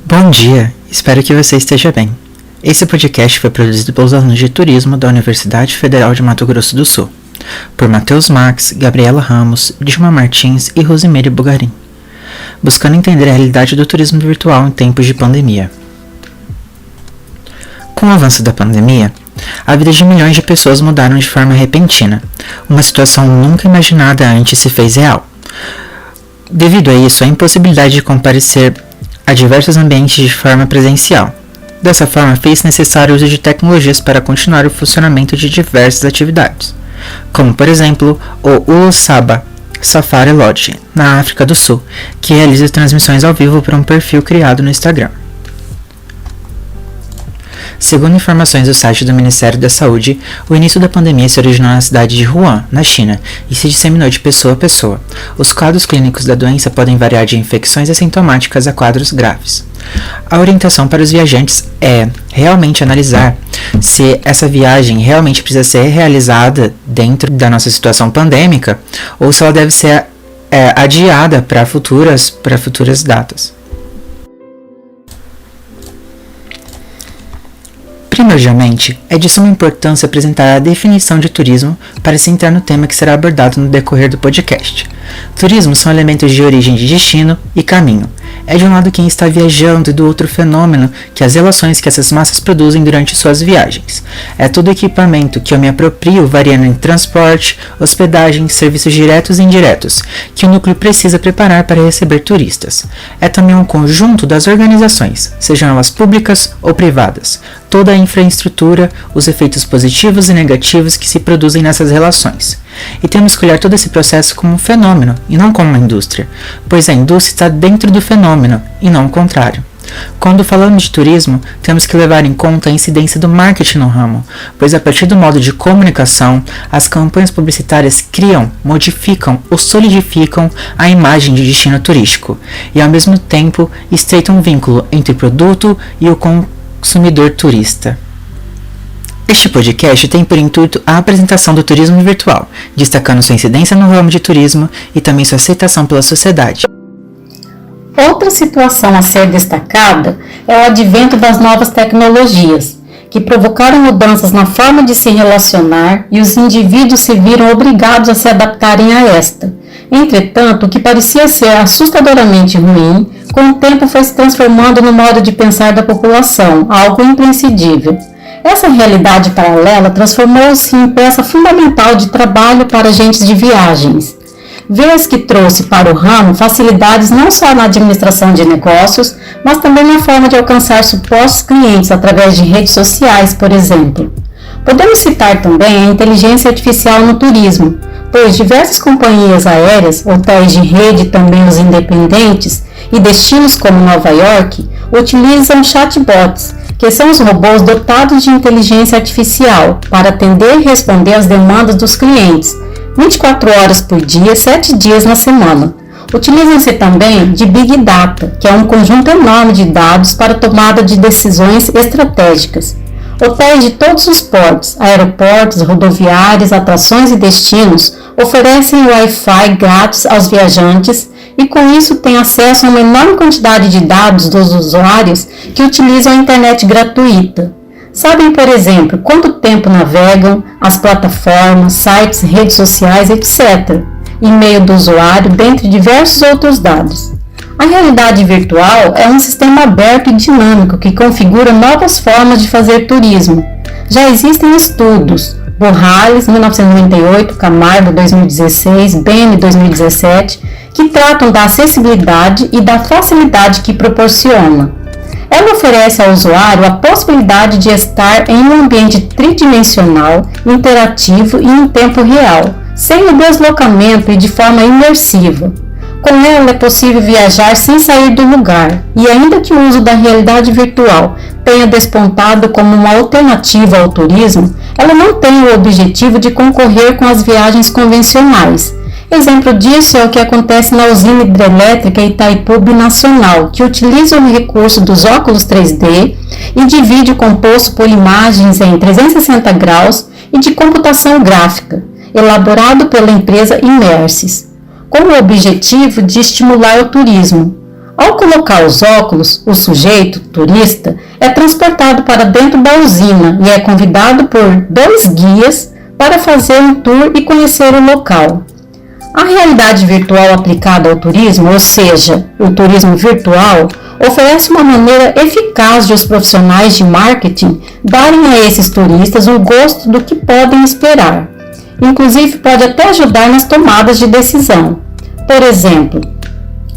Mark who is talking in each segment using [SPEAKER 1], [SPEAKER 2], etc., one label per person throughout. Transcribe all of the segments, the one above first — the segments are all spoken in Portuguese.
[SPEAKER 1] Bom dia, espero que você esteja bem. Esse podcast foi produzido pelos alunos de turismo da Universidade Federal de Mato Grosso do Sul, por Matheus Max, Gabriela Ramos, Dilma Martins e Rosimeire Bugarim, buscando entender a realidade do turismo virtual em tempos de pandemia. Com o avanço da pandemia, a vida de milhões de pessoas mudaram de forma repentina. Uma situação nunca imaginada antes se fez real. Devido a isso, a impossibilidade de comparecer a diversos ambientes de forma presencial. Dessa forma, fez necessário o uso de tecnologias para continuar o funcionamento de diversas atividades, como, por exemplo, o Ulusaba Safari Lodge, na África do Sul, que realiza transmissões ao vivo para um perfil criado no Instagram. Segundo informações do site do Ministério da Saúde, o início da pandemia se originou na cidade de Wuhan, na China, e se disseminou de pessoa a pessoa. Os quadros clínicos da doença podem variar de infecções assintomáticas a quadros graves. A orientação para os viajantes é realmente analisar se essa viagem realmente precisa ser realizada dentro da nossa situação pandêmica ou se ela deve ser adiada para futuras datas. Primordialmente, é de suma importância apresentar a definição de turismo para se entrar no tema que será abordado no decorrer do podcast. Turismo são elementos de origem de destino e caminho. É de um lado quem está viajando e do outro fenômeno que as relações que essas massas produzem durante suas viagens. É todo equipamento que eu me aproprio variando em transporte, hospedagem, serviços diretos e indiretos, que o núcleo precisa preparar para receber turistas. É também um conjunto das organizações, sejam elas públicas ou privadas, toda a infraestrutura, os efeitos positivos e negativos que se produzem nessas relações. E temos que olhar todo esse processo como um fenômeno e não como uma indústria, pois a indústria está dentro do fenômeno e não o contrário. Quando falamos de turismo, temos que levar em conta a incidência do marketing no ramo, pois a partir do modo de comunicação, as campanhas publicitárias criam, modificam ou solidificam a imagem de destino turístico e, ao mesmo tempo, estreitam um vínculo entre o produto e o consumidor turista. Este podcast tem por intuito a apresentação do turismo virtual, destacando sua incidência no ramo de turismo e também sua aceitação pela sociedade.
[SPEAKER 2] Outra situação a ser destacada é o advento das novas tecnologias, que provocaram mudanças na forma de se relacionar e os indivíduos se viram obrigados a se adaptarem a esta. Entretanto, o que parecia ser assustadoramente ruim, com o tempo foi se transformando no modo de pensar da população, algo imprescindível. Essa realidade paralela transformou-se em peça fundamental de trabalho para agentes de viagens, vez que trouxe para o ramo facilidades não só na administração de negócios, mas também na forma de alcançar supostos clientes através de redes sociais, por exemplo. Podemos citar também a inteligência artificial no turismo, pois diversas companhias aéreas, hotéis de rede e também os independentes, e destinos como Nova York, utilizam chatbots, que são os robôs dotados de inteligência artificial para atender e responder às demandas dos clientes, 24 horas por dia, 7 dias na semana. Utilizam-se também de Big Data, que é um conjunto enorme de dados para tomada de decisões estratégicas. Hotéis de todos os portos, aeroportos, rodoviárias, atrações e destinos oferecem Wi-Fi grátis aos viajantes e com isso têm acesso a uma enorme quantidade de dados dos usuários que utilizam a internet gratuita. Sabem, por exemplo, quanto tempo navegam, as plataformas, sites, redes sociais, etc., e-mail do usuário, dentre diversos outros dados. A realidade virtual é um sistema aberto e dinâmico que configura novas formas de fazer turismo. Já existem estudos, Borrales, 1998, Camargo, 2016, Bene, 2017, que tratam da acessibilidade e da facilidade que proporciona. Ela oferece ao usuário a possibilidade de estar em um ambiente tridimensional, interativo e em tempo real, sem o deslocamento e de forma imersiva. Com ela é possível viajar sem sair do lugar, e ainda que o uso da realidade virtual tenha despontado como uma alternativa ao turismo, ela não tem o objetivo de concorrer com as viagens convencionais. Exemplo disso é o que acontece na usina hidrelétrica Itaipu Binacional, que utiliza o recurso dos óculos 3D e de vídeo composto por imagens em 360 graus e de computação gráfica, elaborado pela empresa Imersis, com o objetivo de estimular o turismo. Ao colocar os óculos, o sujeito, turista, é transportado para dentro da usina e é convidado por 2 guias para fazer um tour e conhecer o local. A realidade virtual aplicada ao turismo, ou seja, o turismo virtual, oferece uma maneira eficaz de os profissionais de marketing darem a esses turistas um gosto do que podem esperar. Inclusive, pode até ajudar nas tomadas de decisão. Por exemplo,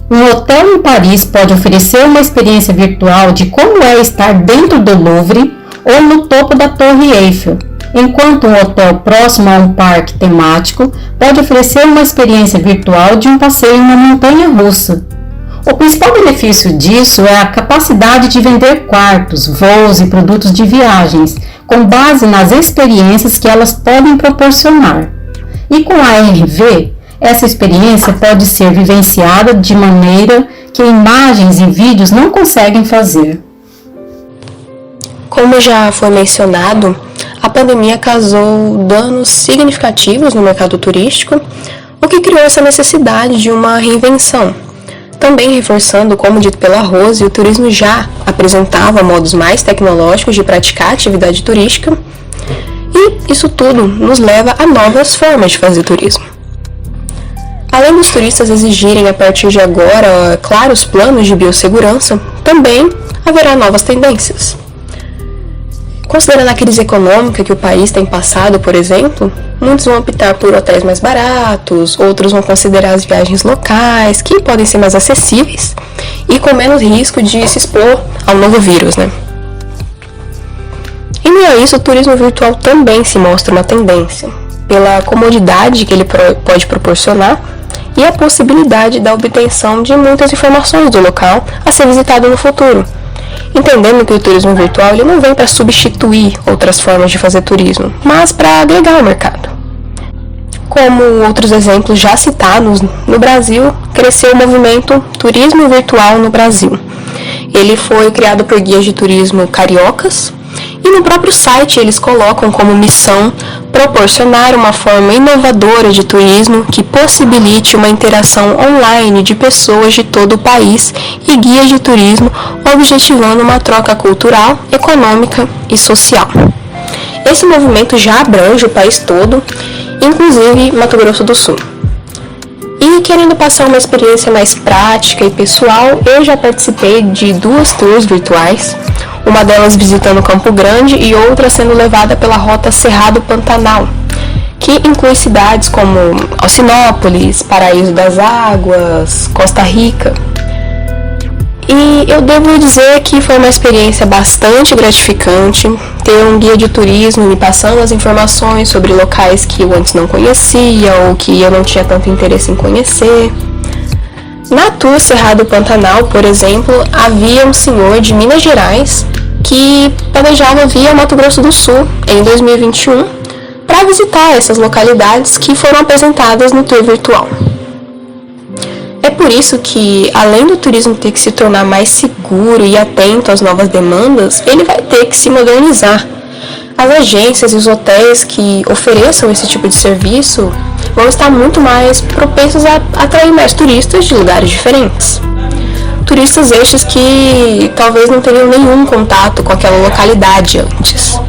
[SPEAKER 2] um hotel em Paris pode oferecer uma experiência virtual de como é estar dentro do Louvre ou no topo da Torre Eiffel, enquanto um hotel próximo a um parque temático pode oferecer uma experiência virtual de um passeio em uma montanha-russa. O principal benefício disso é a capacidade de vender quartos, voos e produtos de viagens, com base nas experiências que elas podem proporcionar. E com a ARV, essa experiência pode ser vivenciada de maneira que imagens e vídeos não conseguem fazer.
[SPEAKER 3] Como já foi mencionado, a pandemia causou danos significativos no mercado turístico, o que criou essa necessidade de uma reinvenção. Também reforçando, como dito pela Rose, o turismo já apresentava modos mais tecnológicos de praticar atividade turística, e isso tudo nos leva a novas formas de fazer turismo. Além dos turistas exigirem a partir de agora claros planos de biossegurança, também haverá novas tendências. Considerando a crise econômica que o país tem passado, por exemplo, muitos vão optar por hotéis mais baratos, outros vão considerar as viagens locais, que podem ser mais acessíveis e com menos risco de se expor ao novo vírus, né? E meio a isso, o turismo virtual também se mostra uma tendência, pela comodidade que ele pode proporcionar e a possibilidade da obtenção de muitas informações do local a ser visitado no futuro. Entendendo que o turismo virtual ele não vem para substituir outras formas de fazer turismo, mas para agregar ao mercado. Como outros exemplos já citados, no Brasil cresceu o movimento Turismo Virtual no Brasil. Ele foi criado por guias de turismo cariocas e no próprio site eles colocam como missão proporcionar uma forma inovadora de turismo que possibilite uma interação online de pessoas de todo o país e guias de turismo, objetivando uma troca cultural, econômica e social. Esse movimento já abrange o país todo, inclusive Mato Grosso do Sul. E querendo passar uma experiência mais prática e pessoal, eu já participei de 2 tours virtuais, uma delas visitando Campo Grande e outra sendo levada pela rota Cerrado Pantanal, que inclui cidades como Alcinópolis, Paraíso das Águas, Costa Rica. E eu devo dizer que foi uma experiência bastante gratificante ter um guia de turismo me passando as informações sobre locais que eu antes não conhecia ou que eu não tinha tanto interesse em conhecer. Na tour Cerrado Pantanal, por exemplo, havia um senhor de Minas Gerais que planejava vir ao Mato Grosso do Sul em 2021 para visitar essas localidades que foram apresentadas no tour virtual. É por isso que, além do turismo ter que se tornar mais seguro e atento às novas demandas, ele vai ter que se modernizar. As agências e os hotéis que ofereçam esse tipo de serviço vão estar muito mais propensos a atrair mais turistas de lugares diferentes. Turistas estes que talvez não teriam nenhum contato com aquela localidade antes.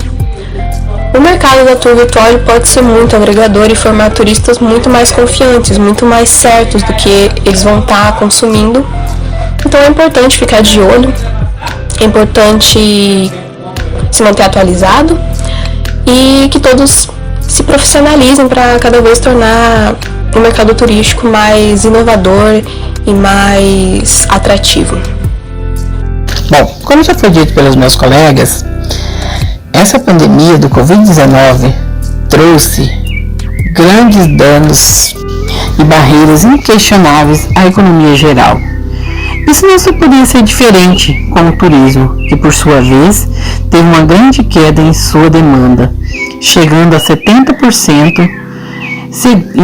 [SPEAKER 3] O mercado da tour virtual pode ser muito agregador e formar turistas muito mais confiantes, muito mais certos do que eles vão estar consumindo. Então é importante ficar de olho, é importante se manter atualizado e que todos se profissionalizem para cada vez tornar o mercado turístico mais inovador e mais atrativo.
[SPEAKER 1] Bom, como já foi dito pelos meus colegas, essa pandemia do Covid-19 trouxe grandes danos e barreiras inquestionáveis à economia geral. Isso não só podia ser diferente com o turismo, que por sua vez teve uma grande queda em sua demanda, chegando a 70%,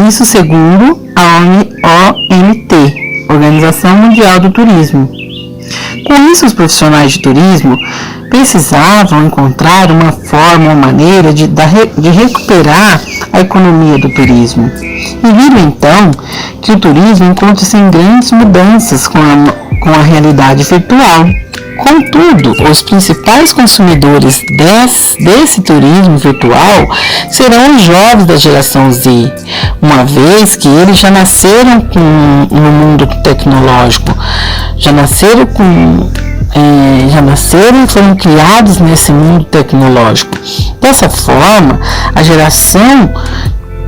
[SPEAKER 1] isso segundo a OMT, Organização Mundial do Turismo. Com isso, os profissionais de turismo precisavam encontrar uma forma ou maneira de recuperar a economia do turismo. E viram então que o turismo encontra-se em grandes mudanças com com a realidade virtual. Contudo, os principais consumidores desse turismo virtual serão os jovens da geração Z, uma vez que eles já nasceram no mundo tecnológico, já nasceram e foram criados nesse mundo tecnológico. Dessa forma, a geração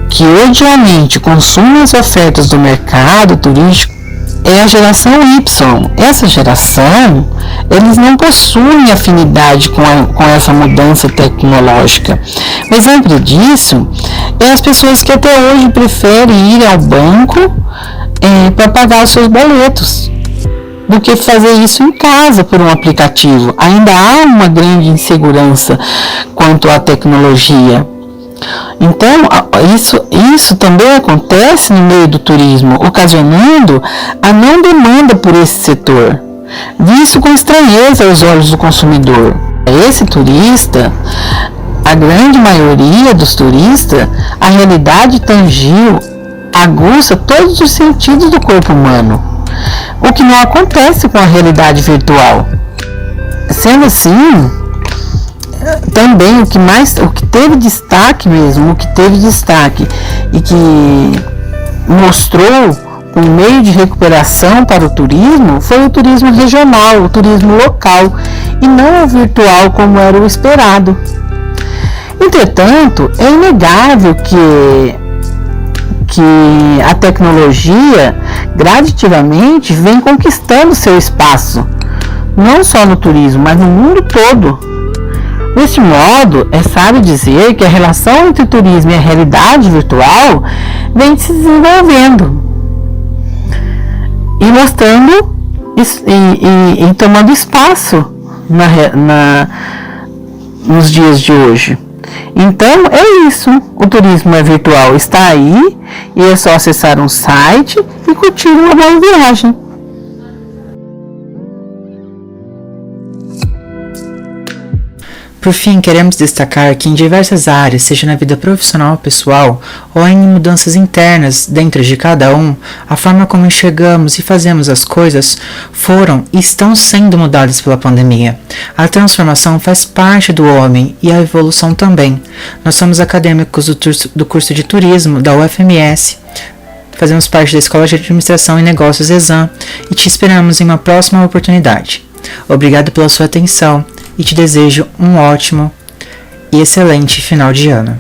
[SPEAKER 1] que odiamente consome as ofertas do mercado turístico é a geração Y. Essa geração, eles não possuem afinidade com essa mudança tecnológica. Um exemplo disso é as pessoas que até hoje preferem ir ao banco para pagar os seus boletos do que fazer isso em casa por um aplicativo. Ainda há uma grande insegurança quanto à tecnologia. Então, isso também acontece no meio do turismo, ocasionando a não demanda por esse setor, visto com estranheza aos olhos do consumidor. Esse turista, a grande maioria dos turistas, a realidade tangível aguça todos os sentidos do corpo humano, o que não acontece com a realidade virtual. Sendo assim, também o que teve destaque e que mostrou um meio de recuperação para o turismo foi o turismo regional, o turismo local, e não o virtual como era o esperado. Entretanto, é inegável que a tecnologia gradativamente vem conquistando seu espaço, não só no turismo, mas no mundo todo. Desse modo, é sábio dizer que a relação entre o turismo e a realidade virtual vem se desenvolvendo e mostrando e tomando espaço nos dias de hoje. Então, é isso. O turismo é virtual, está aí e é só acessar um site e curtir uma boa viagem. Por fim, queremos destacar que em diversas áreas, seja na vida profissional ou pessoal, ou em mudanças internas dentro de cada um, a forma como enxergamos e fazemos as coisas foram e estão sendo mudadas pela pandemia. A transformação faz parte do homem e a evolução também. Nós somos acadêmicos do curso de turismo da UFMS, fazemos parte da Escola de Administração e Negócios ESAM e te esperamos em uma próxima oportunidade. Obrigado pela sua atenção e te desejo um ótimo e excelente final de ano.